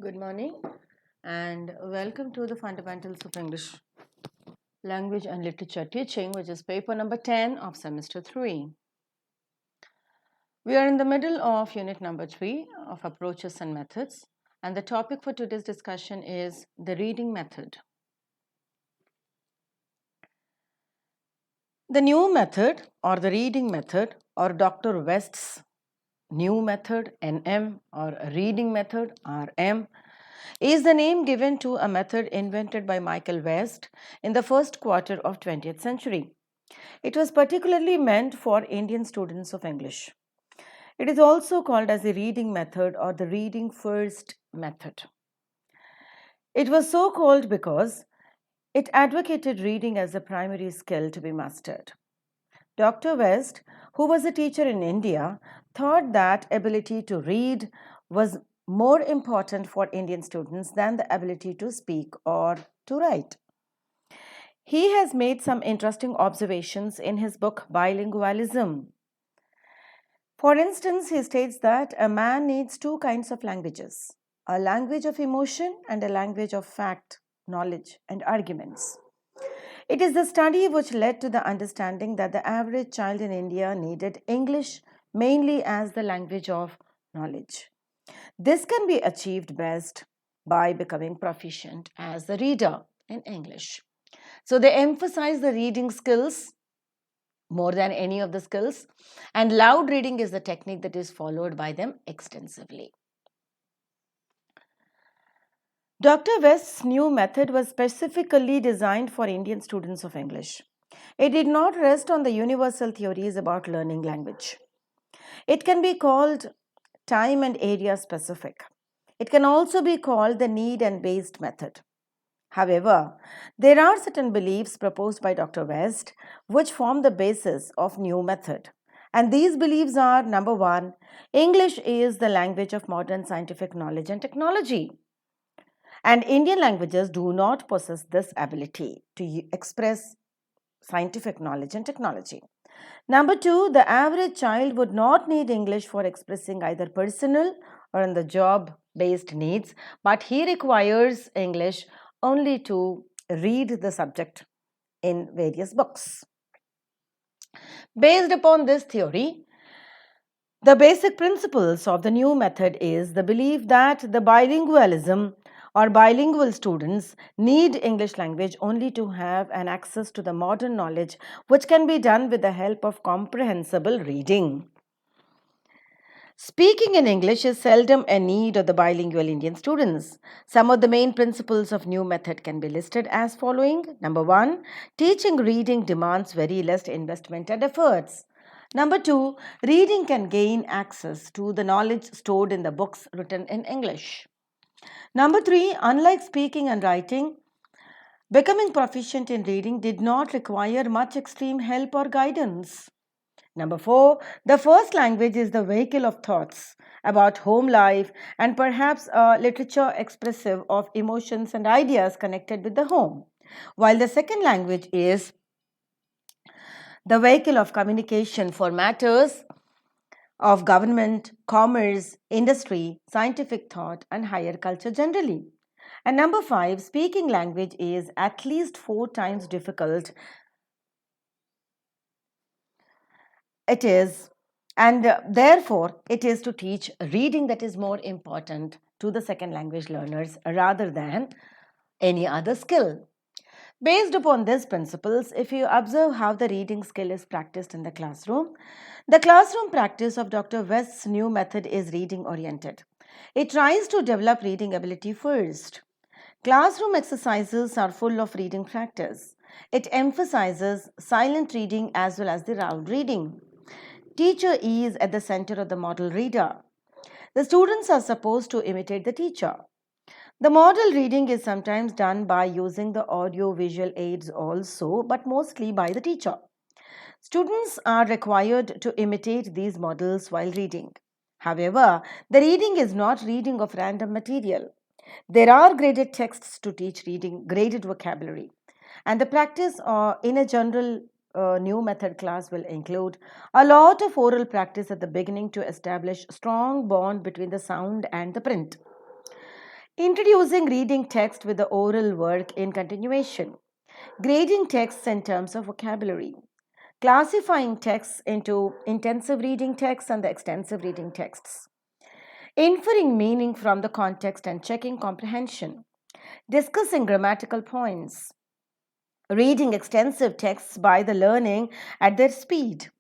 Good morning and welcome to the Fundamentals of English Language and Literature Teaching, which is paper number 10 of semester 3. We are in the middle of unit number 3 of Approaches and Methods, and the topic for today's discussion is the reading method. The new method or the reading method or Dr. West's new method NM or reading method RM is the name given to a method invented by Michael West in the first quarter of 20th century. It was particularly meant for Indian students of English. It is also called as the reading method or the reading first method. It was so called because it advocated reading as a primary skill to be mastered. Dr. West, who was a teacher in India, thought that ability to read was more important for Indian students than the ability to speak or to write. He has made some interesting observations in his book Bilingualism. For instance, he states that a man needs two kinds of languages, a language of emotion and a language of fact, knowledge, and arguments. It is the study which led to the understanding that the average child in India needed English mainly as the language of knowledge. This can be achieved best by becoming proficient as the reader in English. So they emphasize the reading skills more than any of the skills, and loud reading is the technique that is followed by them extensively. Dr. West's new method was specifically designed for Indian students of English. It did not rest on the universal theories about learning language. It can be called time and area specific. It can also be called the need and based method. However, there are certain beliefs proposed by Dr. West which form the basis of new method. And these beliefs are number 1, English is the language of modern scientific knowledge and technology. And Indian languages do not possess this ability to express scientific knowledge and technology. Number 2, the average child would not need English for expressing either personal or in the job based needs, but he requires English only to read the subject in various books. Based upon this theory, the basic principles of the new method is the belief that the bilingualism or bilingual students need English language only to have an access to the modern knowledge which can be done with the help of comprehensible reading. Speaking in English is seldom a need of the bilingual Indian students. Some of the main principles of new method can be listed as following. Number 1, teaching reading demands very less investment and efforts. Number 2, reading can gain access to the knowledge stored in the books written in English. Number 3, unlike speaking and writing, becoming proficient in reading did not require much extreme help or guidance. Number 4, the first language is the vehicle of thoughts about home life and perhaps a literature expressive of emotions and ideas connected with the home, while the second language is the vehicle of communication for matters of government, commerce, industry, scientific thought, and higher culture generally. And number 5, speaking language is at least 4 times difficult. It is, and therefore, it is to teach reading that is more important to the second language learners rather than any other skill. Based upon these principles, if you observe how the reading skill is practiced in the classroom practice of Dr. West's new method is reading oriented. It tries to develop reading ability first. Classroom exercises are full of reading practice. It emphasizes silent reading as well as the loud reading. Teacher is at the center of the model reader. The students are supposed to imitate the teacher. The model reading is sometimes done by using the audio visual aids also, but mostly by the teacher. Students are required to imitate these models while reading. However, the reading is not reading of random material. There are graded texts to teach reading, graded vocabulary. And the practice in a general new method class will include a lot of oral practice at the beginning to establish strong bond between the sound and the print. Introducing reading text with the oral work in continuation. Grading texts in terms of vocabulary. Classifying texts into intensive reading texts and the extensive reading texts. Inferring meaning from the context and checking comprehension. Discussing grammatical points. Reading extensive texts by the learning at their speed.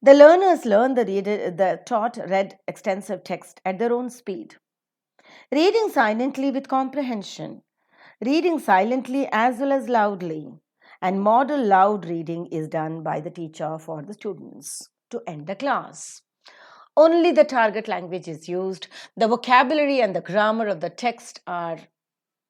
The learners learn the taught read extensive text at their own speed. Reading silently with comprehension. Reading silently as well as loudly. And model loud reading is done by the teacher for the students to end the class. Only the target language is used. The vocabulary and the grammar of the text are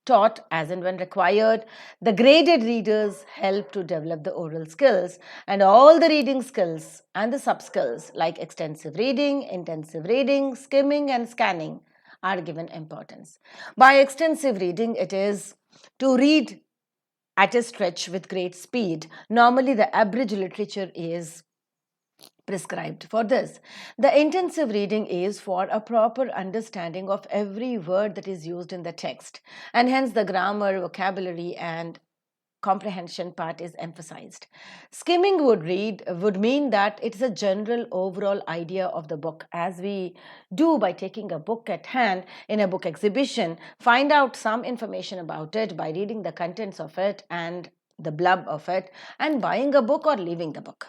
taught as and when required. The graded readers help to develop the oral skills, and all the reading skills and the sub skills like extensive reading, intensive reading, skimming, and scanning are given importance. By extensive reading, it is to read at a stretch with great speed. Normally, the abridged literature is prescribed for this. The intensive reading is for a proper understanding of every word that is used in the text, and hence the grammar, vocabulary, and comprehension part is emphasized. Skimming would mean that it's a general overall idea of the book, as we do by taking a book at hand in a book exhibition, find out some information about it by reading the contents of it and the blurb of it, and buying a book or leaving the book.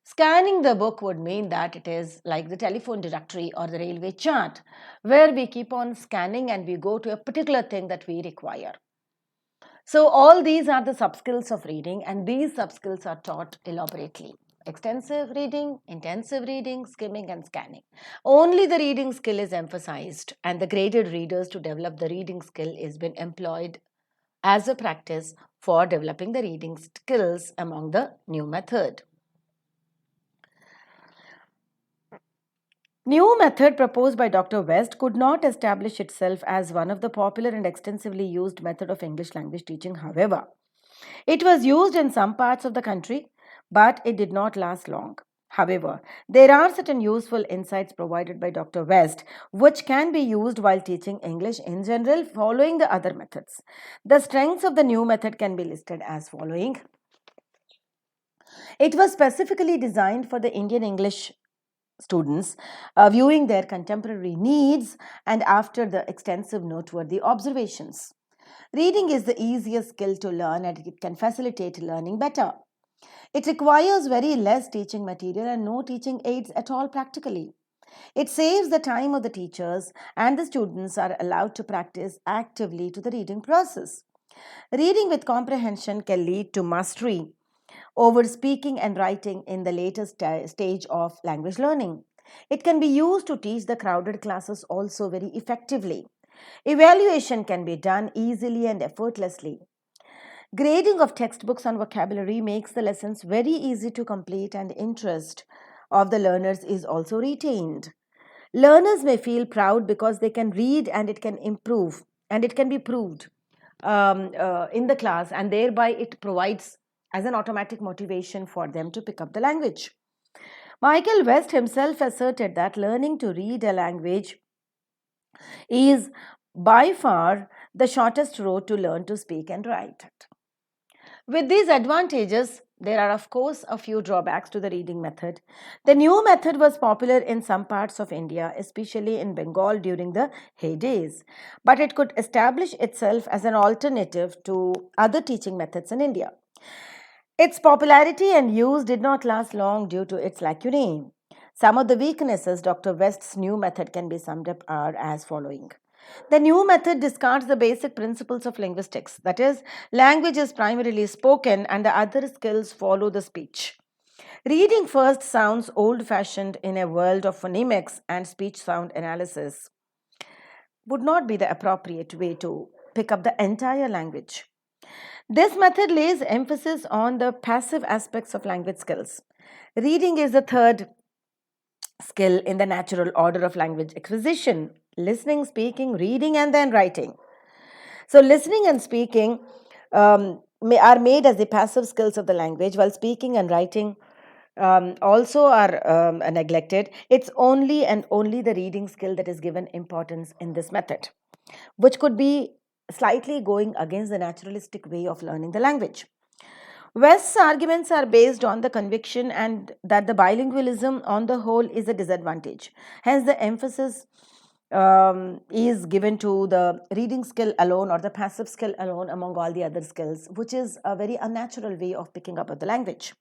Scanning the book would mean that it is like the telephone directory or the railway chart, where we keep on scanning and we go to a particular thing that we require. So all these are the sub-skills of reading, and these sub-skills are taught elaborately. Extensive reading, intensive reading, skimming, and scanning. Only the reading skill is emphasized, and the graded readers to develop the reading skill is been employed as a practice for developing the reading skills among the new method. New method proposed by Dr. West could not establish itself as one of the popular and extensively used method of English language teaching, however. It was used in some parts of the country, but it did not last long. However, there are certain useful insights provided by Dr. West which can be used while teaching English in general following the other methods. The strengths of the new method can be listed as following. It was specifically designed for the Indian English students, viewing their contemporary needs and after the extensive noteworthy observations. Reading is the easiest skill to learn and it can facilitate learning better. It requires very less teaching material and no teaching aids at all practically. It saves the time of the teachers and the students are allowed to practice actively to the reading process. Reading with comprehension can lead to mastery over speaking and writing in the later stage of language learning. It can be used to teach the crowded classes also very effectively. Evaluation can be done easily and effortlessly. Grading of textbooks on vocabulary makes the lessons very easy to complete and interest of the learners is also retained. Learners may feel proud because they can read and it can improve and it can be proved in the class, and thereby it provides as an automatic motivation for them to pick up the language. Michael West himself asserted that learning to read a language is by far the shortest road to learn to speak and write it. With these advantages, there are of course a few drawbacks to the reading method. The new method was popular in some parts of India, especially in Bengal during the heydays, but it could establish itself as an alternative to other teaching methods in India. Its popularity and use did not last long due to its lacunae. Some of the weaknesses Dr. West's new method can be summed up are as following. The new method discards the basic principles of linguistics, that is, language is primarily spoken and the other skills follow the speech. Reading first sounds old fashioned in a world of phonemics and speech sound analysis. Would not be the appropriate way to pick up the entire language. This method lays emphasis on the passive aspects of language skills. Reading is the third skill in the natural order of language acquisition: listening, speaking, reading, and then writing. So, listening and speaking are made as the passive skills of the language, while speaking and writing also are neglected. It's only and only the reading skill that is given importance in this method, which could be slightly going against the naturalistic way of learning the language. West's arguments are based on the conviction and that the bilingualism on the whole is a disadvantage. Hence, the emphasis is given to the reading skill alone or the passive skill alone among all the other skills, which is a very unnatural way of picking up of the language.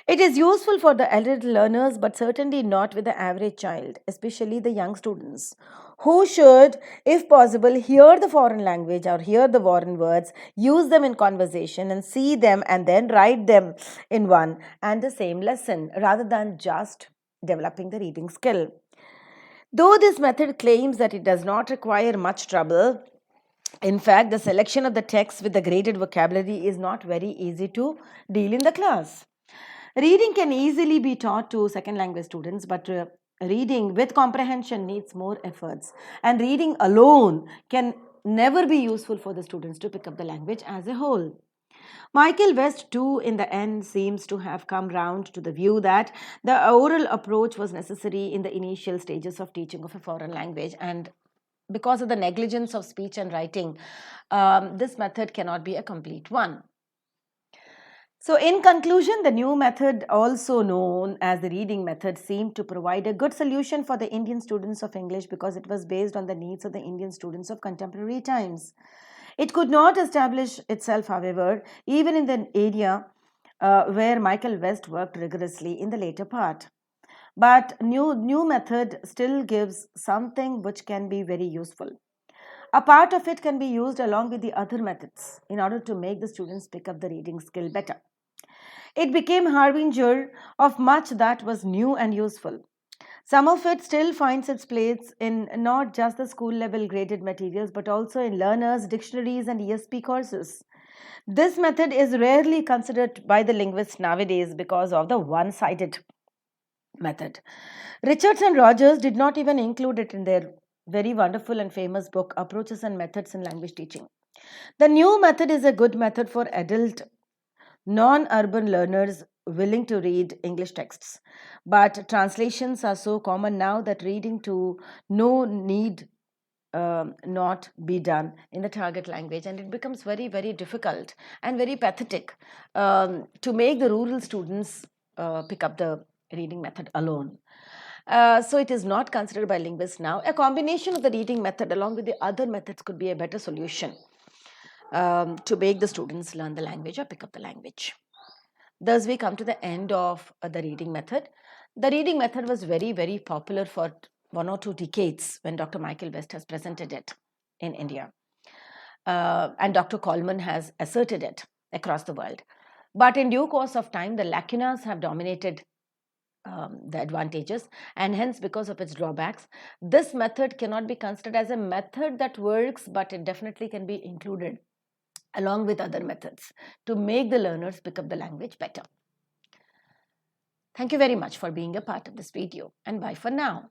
It is useful for the elder learners, but certainly not with the average child, especially the young students, who should, if possible, hear the foreign language or hear the foreign words, use them in conversation, and see them and then write them in one and the same lesson rather than just developing the reading skill. Though this method claims that it does not require much trouble, in fact, the selection of the text with the graded vocabulary is not very easy to deal in the class. Reading can easily be taught to second language students, but reading with comprehension needs more efforts. And reading alone can never be useful for the students to pick up the language as a whole. Michael West, too, in the end, seems to have come round to the view that the oral approach was necessary in the initial stages of teaching of a foreign language, and because of the negligence of speech and writing, this method cannot be a complete one. So, in conclusion, the new method, also known as the reading method, seemed to provide a good solution for the Indian students of English because it was based on the needs of the Indian students of contemporary times. It could not establish itself, however, even in the area where Michael West worked rigorously in the later part. But new method still gives something which can be very useful. A part of it can be used along with the other methods in order to make the students pick up the reading skill better. It became harbinger of much that was new and useful. Some of it still finds its place in not just the school level graded materials but also in learners, dictionaries, and ESP courses. This method is rarely considered by the linguists nowadays because of the one sided method. Richards and Rogers did not even include it in their very wonderful and famous book, Approaches and Methods in Language Teaching. The new method is a good method for adult non urban learners willing to read English texts. But translations are so common now that reading to no need not be done in the target language, and it becomes very, very difficult and very pathetic to make the rural students pick up the reading method alone. So it is not considered by linguists now. A combination of the reading method along with the other methods could be a better solution to make the students learn the language or pick up the language. Thus, we come to the end of the reading method. The reading method was very, very popular for 1 or 2 decades when Dr. Michael West has presented it in India. And Dr. Coleman has asserted it across the world. But in due course of time, the lacunas have dominated the advantages, and hence, because of its drawbacks, this method cannot be considered as a method that works, but it definitely can be included along with other methods to make the learners pick up the language better. Thank you very much for being a part of this video, and bye for now.